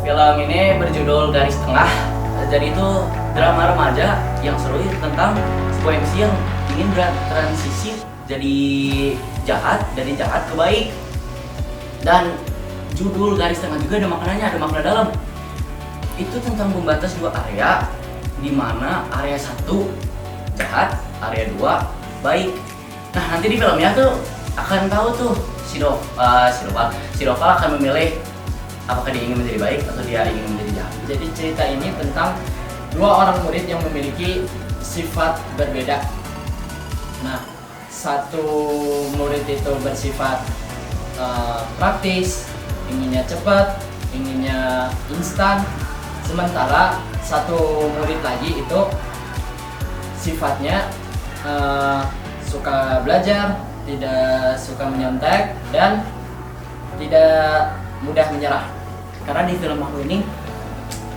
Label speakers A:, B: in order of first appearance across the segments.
A: Film ini berjudul Garis Tengah. Jadi itu drama remaja yang seru tentang sebuah MC yang ingin bertransisi jadi jahat, dari jahat ke baik. Dan judul Garis Tengah juga ada maknanya, ada makna dalam. Itu tentang pembatas dua area, di mana area 1 jahat, area 2 baik. Nah, nanti di filmnya tuh akan tahu tuh si Doval akan memilih apakah dia ingin menjadi baik atau dia ingin menjadi jahat.
B: Jadi cerita ini tentang dua orang murid yang memiliki sifat berbeda. Nah, satu murid itu bersifat praktis, inginnya cepat, inginnya instan. Sementara satu murid lagi itu sifatnya suka belajar, tidak suka menyontek, dan tidak mudah menyerah.
A: Karena di film aku ini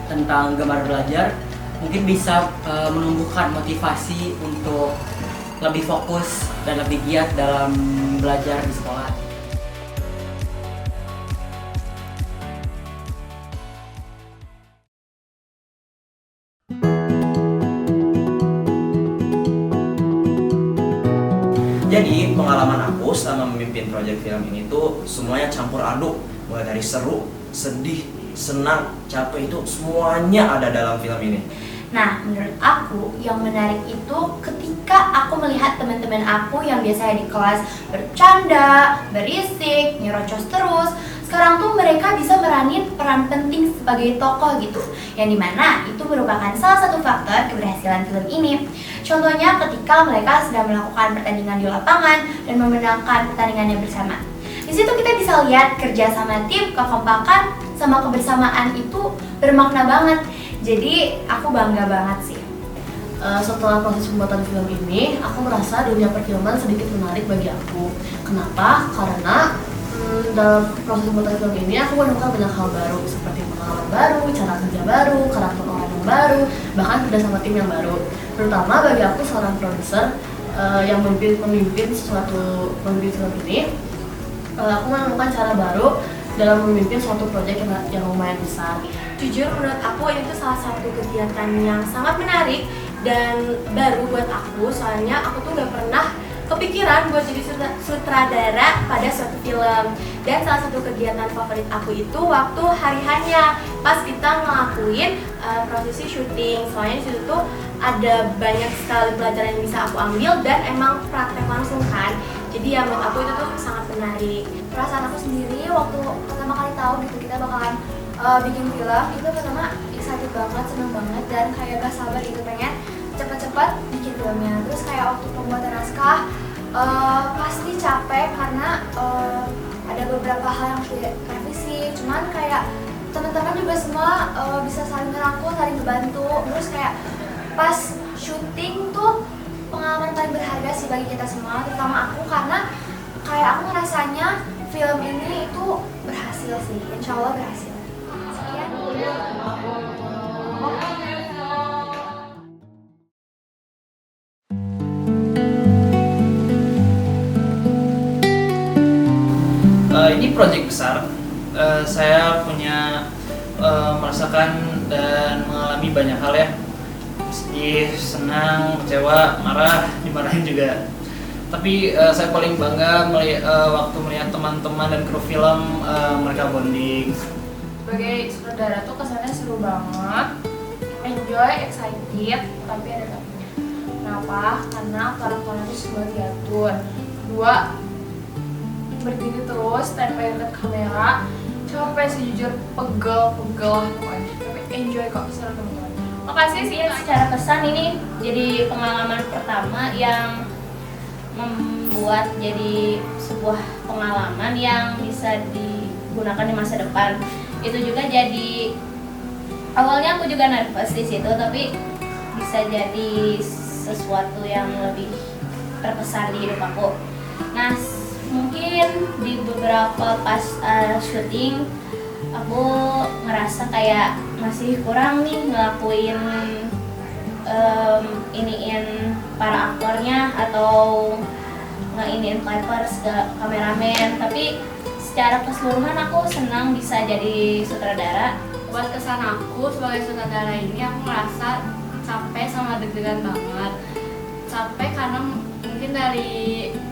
A: tentang gemar belajar, mungkin bisa menumbuhkan motivasi untuk lebih fokus dan lebih giat dalam belajar di sekolah.
C: Jadi pengalaman aku selama memimpin proyek film ini tuh semuanya campur aduk, mulai dari seru, sedih, senang, capek, itu semuanya ada dalam film ini.
D: Nah, menurut aku yang menarik itu ketika aku melihat teman-teman aku yang biasanya di kelas bercanda, berisik, nyerocos terus. Sekarang tuh mereka bisa meranin peran penting sebagai tokoh gitu, yang dimana itu merupakan salah satu faktor keberhasilan film ini. Contohnya ketika mereka sedang melakukan pertandingan di lapangan dan memenangkan pertandingannya bersama. Di situ kita bisa lihat kerja sama tim, kekompakan, sama kebersamaan itu bermakna banget. Jadi aku bangga banget sih.
E: Setelah proses pembuatan film ini, aku merasa dunia perfilman sedikit menarik bagi aku. Kenapa? Karena dalam proses pembuatan film ini aku menemukan banyak hal baru, seperti pengalaman baru, cara kerja baru, karakter orang yang baru, bahkan kerja sama tim yang baru. Terutama bagi aku seorang produser yang memimpin film ini, aku menemukan cara baru dalam memimpin suatu proyek yang lumayan besar.
D: Jujur menurut aku itu salah satu kegiatan yang sangat menarik dan baru buat aku, soalnya aku tuh gak pernah kepikiran buat jadi sutradara pada suatu film. Dan salah satu kegiatan favorit aku itu waktu hari hanya pas kita ngelakuin prosesi syuting. Soalnya disitu tuh ada banyak sekali pelajaran yang bisa aku ambil dan emang praktek langsung kan. Jadi ya menurut aku itu tuh sangat menarik.
F: Perasaan aku sendiri waktu pertama kali tahu gitu kita bakalan bikin film, itu pertama excited banget, seneng banget, dan kayak gak sabar gitu pengen cepet-cepet bikin filmnya. Terus kayak waktu pembuatan naskah pasti capek karena ada beberapa hal yang harus direvisi. Cuman kayak teman-teman juga semua bisa saling ngerangkul, saling ngebantu. Terus kayak pas syuting tuh pengalaman paling berharga sih bagi kita semua, terutama aku, karena kayak aku ngerasanya film ini itu berhasil sih, insya Allah berhasil. Sekian.
B: Ini proyek besar. Saya punya merasakan dan mengalami banyak hal ya. Sedih, senang, kecewa, marah, dimarahin juga. Tapi saya paling bangga waktu melihat teman-teman dan kru film mereka bonding.
G: Sebagai sutradara tuh kesannya seru banget, enjoy, excited, tapi ada tapinya. Kenapa? Karena karakternya tuh semua diatur. Kedua, berdiri terus, tempel ke kamera, capek sejujur, pegel pokoknya. Tapi enjoy kok, seru teman-teman.
H: Makasih sih secara pesan ini jadi pengalaman pertama yang membuat jadi sebuah pengalaman yang bisa digunakan di masa depan. Itu juga jadi awalnya aku juga nervous di situ, tapi bisa jadi sesuatu yang lebih terkesan di hidup aku. Nah, mungkin di beberapa pas syuting aku ngerasa kayak masih kurang nih ngelakuin iniin para aktornya atau ngeiniin Piper kameramen, tapi secara keseluruhan aku senang bisa jadi sutradara
D: buat kesan aku sebagai sutradara ini aku merasa capek sama deg-degan banget. Capek karena mungkin dari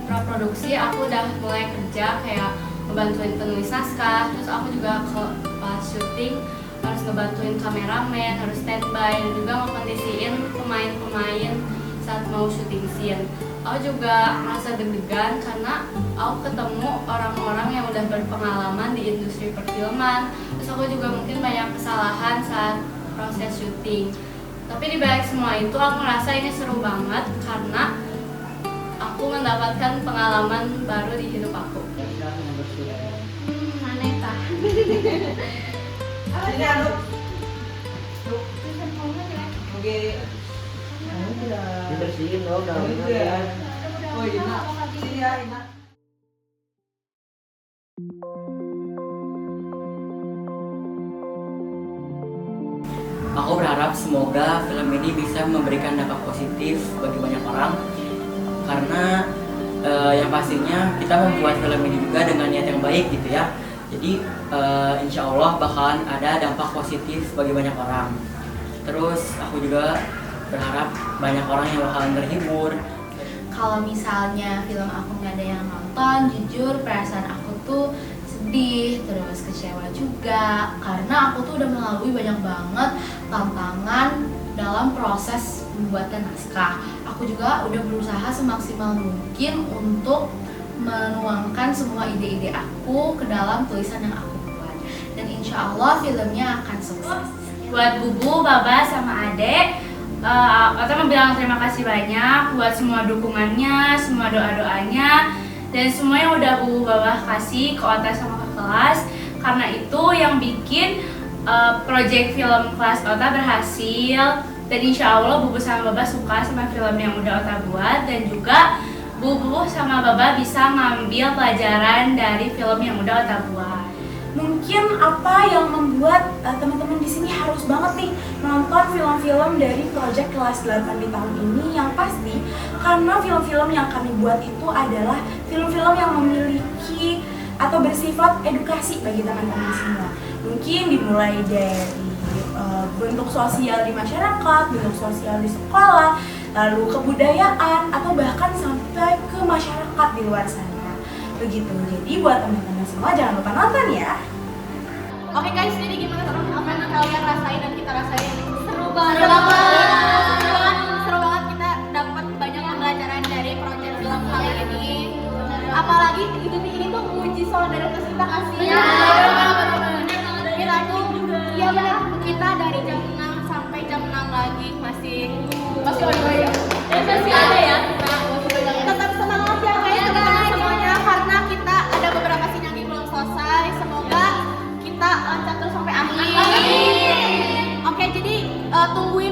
D: praproduksi aku udah mulai kerja kayak ngebantuin penulis naskah, terus aku juga pas syuting harus ngebantuin kameramen, harus standby, dan juga ngekondisiin pemain-pemain saat mau syuting scene. Aku juga merasa deg-degan karena aku ketemu orang-orang yang udah berpengalaman di industri perfilman. Terus aku juga mungkin banyak kesalahan saat proses syuting. Tapi di balik semua itu aku merasa ini seru banget karena aku mendapatkan pengalaman baru di hidup aku.
H: Aneh tah.
I: Ini anu. Oke.
A: Dibersihin dong
I: Oh iya. Oh iya. Sini ya, Ina.
A: Aku berharap semoga film ini bisa memberikan dampak positif bagi banyak orang karena yang pastinya kita membuat film ini juga dengan niat yang baik gitu ya. Jadi insya Allah bakalan ada dampak positif bagi banyak orang. Terus aku juga berharap banyak orang yang bakalan terhibur.
D: Kalau misalnya film aku nggak ada yang nonton, jujur perasaan aku tuh sedih, terus kecewa juga karena aku tuh udah melalui banyak banget tantangan dalam proses pembuatan naskah. Aku juga udah berusaha semaksimal mungkin untuk menuangkan semua ide-ide aku ke dalam tulisan yang aku buat, dan insya Allah filmnya akan sukses.
H: Buat Bubu, Baba, sama Adek, Ota mau bilang terima kasih banyak buat semua dukungannya, semua doa-doanya, dan semua yang udah Bubu Baba kasih ke Ota sama ke kelas. Karena itu yang bikin project film kelas Ota berhasil, dan insya Allah Bubu sama Baba suka sama film yang udah Ota buat, dan juga Bubu sama Baba bisa ngambil pelajaran dari film yang udah Ota buat.
J: Mungkin apa yang membuat teman-teman di sini harus banget nih nonton film-film dari Project Kelas 8 di tahun ini, yang pasti karena film-film yang kami buat itu adalah film-film yang memiliki atau bersifat edukasi bagi teman-teman semua. Mungkin dimulai dari bentuk sosial di masyarakat, bentuk sosial di sekolah, lalu kebudayaan, atau bahkan sampai ke masyarakat di luar sana. Begitu. Jadi buat teman-teman semua jangan lupa nonton ya.
G: Oke guys, jadi gimana apa yang kalian rasain dan kita rasain?
H: Seru banget.
G: Seru banget, kita dapat banyak pembelajaran dari proyek film kali ini. Apalagi ini tuh uji solidaritas kita kasih.
H: Iya.
G: Kita tuh, iya benar, kita dari jam 6 sampai jam 6 lagi masih on ya.
H: Masih ada ya.
G: Tetap semangat ya guys, teman-teman semuanya, karena kita ada beberapa scene yang belum selesai. Semoga kita lancar terus sampai akhir. Oke, jadi tungguin